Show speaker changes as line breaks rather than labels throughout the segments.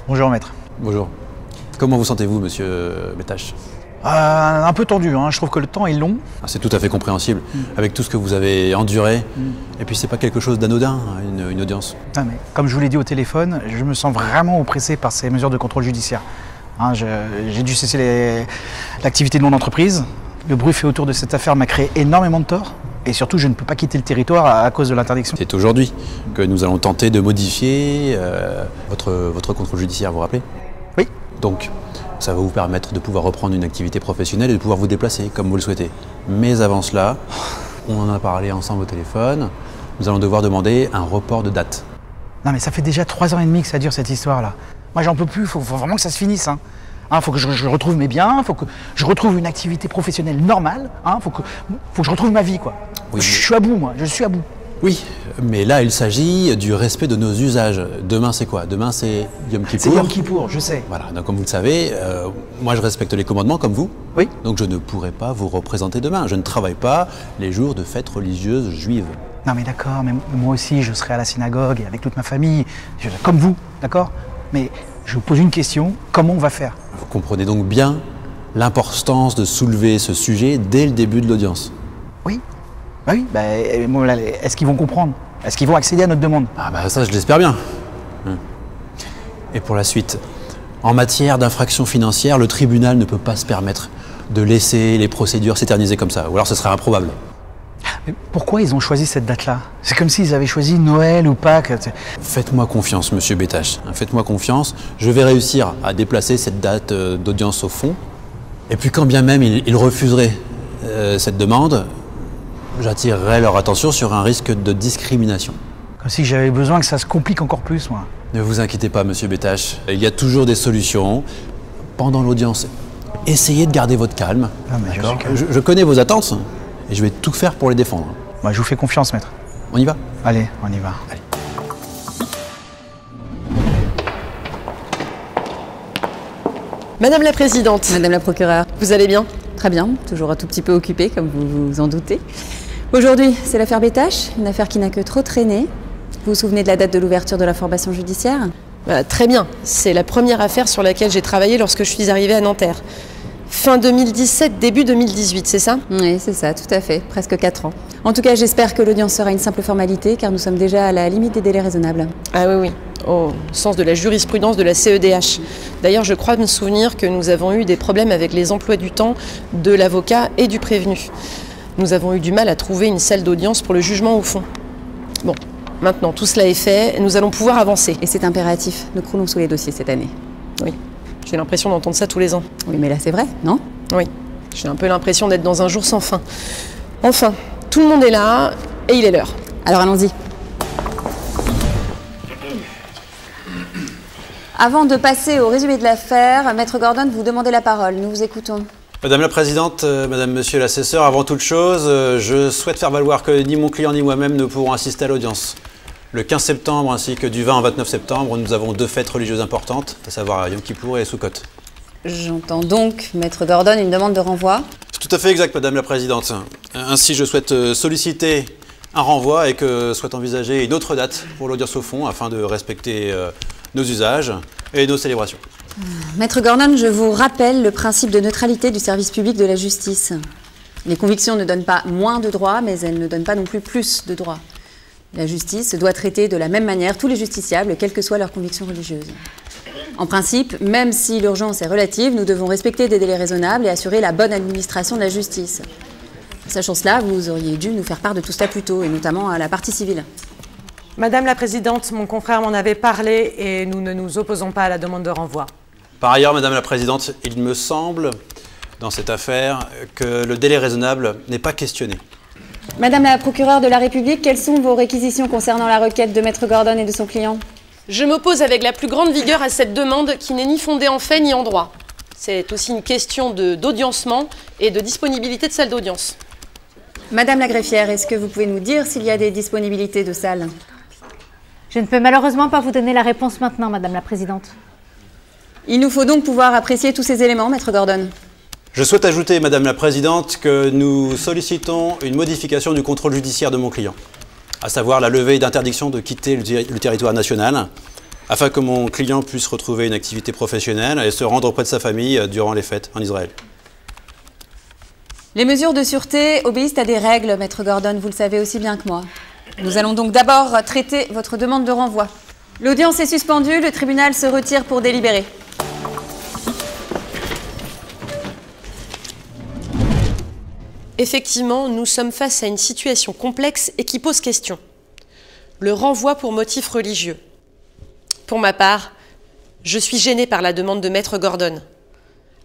Bonjour maître.
Bonjour. Comment vous sentez-vous, monsieur Bétache?
Un peu tendu, hein. Je trouve que le temps est long.
C'est tout à fait compréhensible, avec tout ce que vous avez enduré. Et puis c'est pas quelque chose d'anodin, une audience.
Ah, mais comme je vous l'ai dit au téléphone, je me sens vraiment oppressé par ces mesures de contrôle judiciaire. Hein, j'ai dû cesser l'activité de mon entreprise. Le bruit fait autour de cette affaire m'a créé énormément de tort. Et surtout, je ne peux pas quitter le territoire à cause de l'interdiction.
C'est aujourd'hui que nous allons tenter de modifier votre contrôle judiciaire, vous vous rappelez?
Oui.
Donc, ça va vous permettre de pouvoir reprendre une activité professionnelle et de pouvoir vous déplacer comme vous le souhaitez. Mais avant cela, on en a parlé ensemble au téléphone, nous allons devoir demander un report de date.
Non mais ça fait déjà 3 ans et demi que ça dure cette histoire-là. Moi j'en peux plus, faut vraiment que ça se finisse. Faut que je retrouve mes biens, faut que je retrouve une activité professionnelle normale. Faut que je retrouve ma vie, quoi.
Oui,
je suis à bout, moi, je suis à bout.
Oui, mais là il s'agit du respect de nos usages. Demain c'est quoi? Demain c'est Yom Kippour.
C'est Yom Kippour, je sais.
Voilà, donc comme vous le savez, moi je respecte les commandements comme vous.
Oui.
Donc je ne pourrai pas vous représenter demain. Je ne travaille pas les jours de fêtes religieuses juives.
Non mais d'accord, mais moi aussi je serai à la synagogue avec toute ma famille, comme vous, d'accord? Mais je vous pose une question, comment on va faire?
Vous comprenez donc bien l'importance de soulever ce sujet dès le début de l'audience.
Oui. Oui, est-ce qu'ils vont comprendre? Est-ce qu'ils vont accéder à notre demande?
Ah bah ça je l'espère bien. Et pour la suite, en matière d'infraction financière, le tribunal ne peut pas se permettre de laisser les procédures s'éterniser comme ça, ou alors ce serait improbable.
Mais pourquoi ils ont choisi cette date-là? C'est comme s'ils avaient choisi Noël ou Pâques.
Faites-moi confiance, monsieur Bétache. Faites-moi confiance. Je vais réussir à déplacer cette date d'audience au fond. Et puis quand bien même ils refuseraient cette demande, j'attirerai leur attention sur un risque de discrimination.
Comme si j'avais besoin que ça se complique encore plus, moi.
Ne vous inquiétez pas, monsieur Bétache. Il y a toujours des solutions. Pendant l'audience, essayez de garder votre calme.
Ah, mais
je connais vos attentes et je vais tout faire pour les défendre.
Je vous fais confiance, maître.
On y va?
Allez, on y va.
Allez.
Madame la Présidente.
Madame la procureure.
Vous allez bien?
Très bien, toujours un tout petit peu occupée, comme vous vous en doutez. Aujourd'hui, c'est l'affaire Bétache, une affaire qui n'a que trop traîné. Vous vous souvenez de la date de l'ouverture de l'information judiciaire?
Très bien. C'est la première affaire sur laquelle j'ai travaillé lorsque je suis arrivée à Nanterre. Fin 2017, début 2018, c'est ça?
Oui, c'est ça, tout à fait. Presque 4 ans. En tout cas, j'espère que l'audience sera une simple formalité, car nous sommes déjà à la limite des délais raisonnables.
Ah oui, au sens de la jurisprudence de la CEDH. D'ailleurs, je crois me souvenir que nous avons eu des problèmes avec les emplois du temps de l'avocat et du prévenu. Nous avons eu du mal à trouver une salle d'audience pour le jugement au fond. Bon, maintenant, tout cela est fait, nous allons pouvoir avancer.
Et c'est impératif, nous croulons sous les dossiers cette année.
Oui, j'ai l'impression d'entendre ça tous les ans.
Oui, mais là c'est vrai, non?
Oui, j'ai un peu l'impression d'être dans un jour sans fin. Enfin, tout le monde est là, et il est l'heure.
Alors allons-y. Avant de passer au résumé de l'affaire, Maître Gordon, vous demandez la parole. Nous vous écoutons.
Madame la Présidente, Madame, Monsieur l'assesseur, avant toute chose, je souhaite faire valoir que ni mon client ni moi-même ne pourront assister à l'audience. Le 15 septembre ainsi que du 20 au 29 septembre, nous avons 2 fêtes religieuses importantes, à savoir Yom Kippour et Sukkot.
J'entends donc, Maître Gordon, une demande de renvoi.
C'est tout à fait exact, Madame la Présidente. Ainsi, je souhaite solliciter un renvoi et que soit envisagée une autre date pour l'audience au fond afin de respecter nos usages et nos célébrations.
Maître Gordon, je vous rappelle le principe de neutralité du service public de la justice. Les convictions ne donnent pas moins de droits, mais elles ne donnent pas non plus plus de droits. La justice doit traiter de la même manière tous les justiciables, quelles que soient leurs convictions religieuses. En principe, même si l'urgence est relative, nous devons respecter des délais raisonnables et assurer la bonne administration de la justice. Sachant cela, vous auriez dû nous faire part de tout cela plus tôt, et notamment à la partie civile.
Madame la Présidente, mon confrère m'en avait parlé et nous ne nous opposons pas à la demande de renvoi.
Par ailleurs, Madame la Présidente, il me semble, dans cette affaire, que le délai raisonnable n'est pas questionné.
Madame la procureure de la République, quelles sont vos réquisitions concernant la requête de Maître Gordon et de son client?
Je m'oppose avec la plus grande vigueur à cette demande qui n'est ni fondée en fait ni en droit. C'est aussi une question d'audiencement et de disponibilité de salle d'audience.
Madame la greffière, est-ce que vous pouvez nous dire s'il y a des disponibilités de salles?
Je ne peux malheureusement pas vous donner la réponse maintenant, Madame la Présidente.
Il nous faut donc pouvoir apprécier tous ces éléments, Maître Gordon.
Je souhaite ajouter, Madame la Présidente, que nous sollicitons une modification du contrôle judiciaire de mon client, à savoir la levée d'interdiction de quitter le territoire national, afin que mon client puisse retrouver une activité professionnelle et se rendre auprès de sa famille durant les fêtes en Israël.
Les mesures de sûreté obéissent à des règles, Maître Gordon, vous le savez aussi bien que moi. Nous allons donc d'abord traiter votre demande de renvoi. L'audience est suspendue, le tribunal se retire pour délibérer.
Effectivement, nous sommes face à une situation complexe et qui pose question. Le renvoi pour motif religieux. Pour ma part, je suis gênée par la demande de Maître Gordon.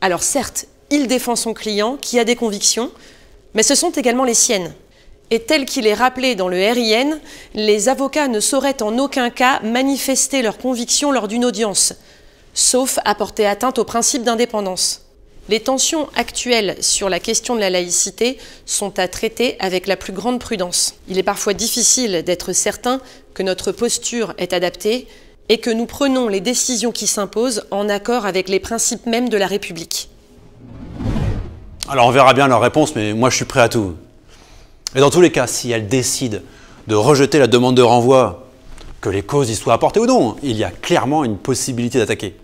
Alors certes, il défend son client qui a des convictions, mais ce sont également les siennes. Et tel qu'il est rappelé dans le RIN, les avocats ne sauraient en aucun cas manifester leurs convictions lors d'une audience, sauf à porter atteinte au principe d'indépendance. Les tensions actuelles sur la question de la laïcité sont à traiter avec la plus grande prudence. Il est parfois difficile d'être certain que notre posture est adaptée et que nous prenons les décisions qui s'imposent en accord avec les principes mêmes de la République.
Alors on verra bien leur réponse, mais moi je suis prêt à tout. Et dans tous les cas, si elle décide de rejeter la demande de renvoi, que les causes y soient apportées ou non, il y a clairement une possibilité d'attaquer.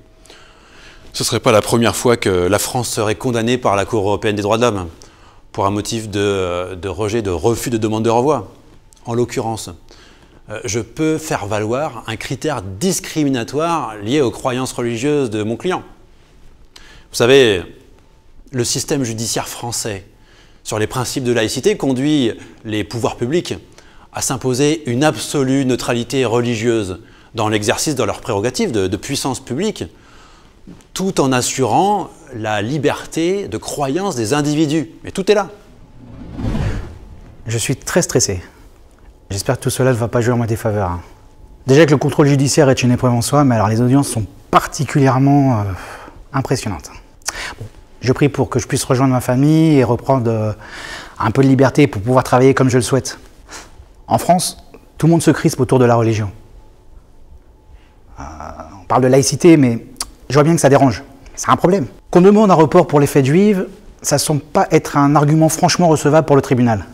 Ce ne serait pas la première fois que la France serait condamnée par la Cour européenne des droits de l'homme pour un motif de rejet, de refus de demande de renvoi. En l'occurrence, je peux faire valoir un critère discriminatoire lié aux croyances religieuses de mon client. Vous savez, le système judiciaire français sur les principes de laïcité conduit les pouvoirs publics à s'imposer une absolue neutralité religieuse dans l'exercice de leurs prérogatives de puissance publique, tout en assurant la liberté de croyance des individus. Mais tout est là.
Je suis très stressé. J'espère que tout cela ne va pas jouer en ma défaveur. Déjà que le contrôle judiciaire est une épreuve en soi, mais alors les audiences sont particulièrement impressionnantes. Bon, je prie pour que je puisse rejoindre ma famille et reprendre un peu de liberté pour pouvoir travailler comme je le souhaite. En France, tout le monde se crispe autour de la religion. On parle de laïcité, mais je vois bien que ça dérange. C'est un problème. Qu'on demande un report pour les fêtes juives, ça ne semble pas être un argument franchement recevable pour le tribunal.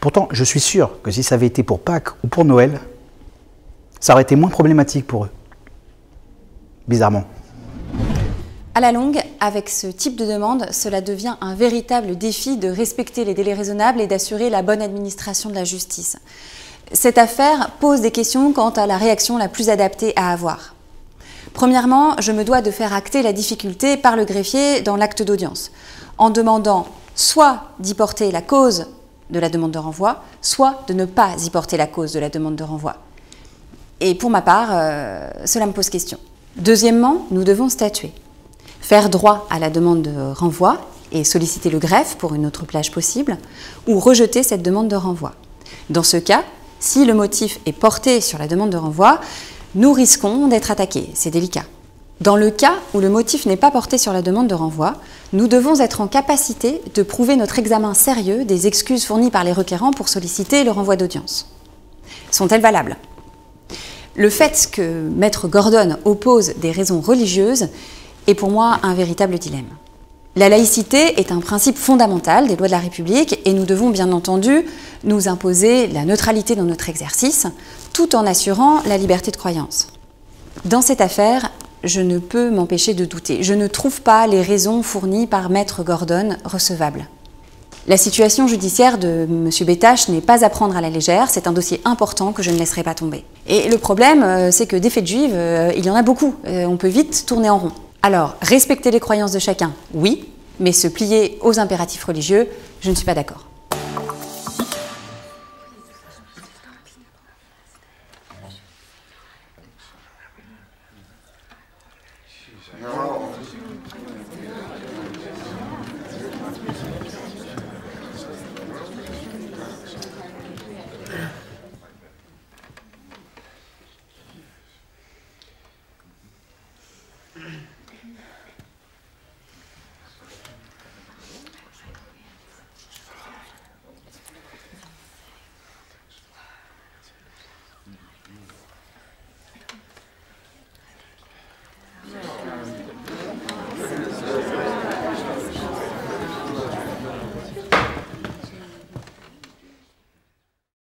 Pourtant, je suis sûr que si ça avait été pour Pâques ou pour Noël, ça aurait été moins problématique pour eux. Bizarrement.
À la longue, avec ce type de demande, cela devient un véritable défi de respecter les délais raisonnables et d'assurer la bonne administration de la justice. Cette affaire pose des questions quant à la réaction la plus adaptée à avoir. Premièrement, je me dois de faire acter la difficulté par le greffier dans l'acte d'audience, en demandant soit d'y porter la cause de la demande de renvoi, soit de ne pas y porter la cause de la demande de renvoi. Et pour ma part, cela me pose question. Deuxièmement, nous devons statuer. Faire droit à la demande de renvoi et solliciter le greffe pour une autre plage possible, ou rejeter cette demande de renvoi. Dans ce cas, si le motif est porté sur la demande de renvoi, nous risquons d'être attaqués, c'est délicat. Dans le cas où le motif n'est pas porté sur la demande de renvoi, nous devons être en capacité de prouver notre examen sérieux des excuses fournies par les requérants pour solliciter le renvoi d'audience. Sont-elles valables ? Le fait que Maître Gordon oppose des raisons religieuses est pour moi un véritable dilemme. La laïcité est un principe fondamental des lois de la République et nous devons bien entendu nous imposer la neutralité dans notre exercice, tout en assurant la liberté de croyance. Dans cette affaire, je ne peux m'empêcher de douter. Je ne trouve pas les raisons fournies par Maître Gordon recevables. La situation judiciaire de M. Bétache n'est pas à prendre à la légère, c'est un dossier important que je ne laisserai pas tomber. Et le problème, c'est que des fêtes juives, il y en a beaucoup. On peut vite tourner en rond. Alors, respecter les croyances de chacun, oui, mais se plier aux impératifs religieux, je ne suis pas d'accord.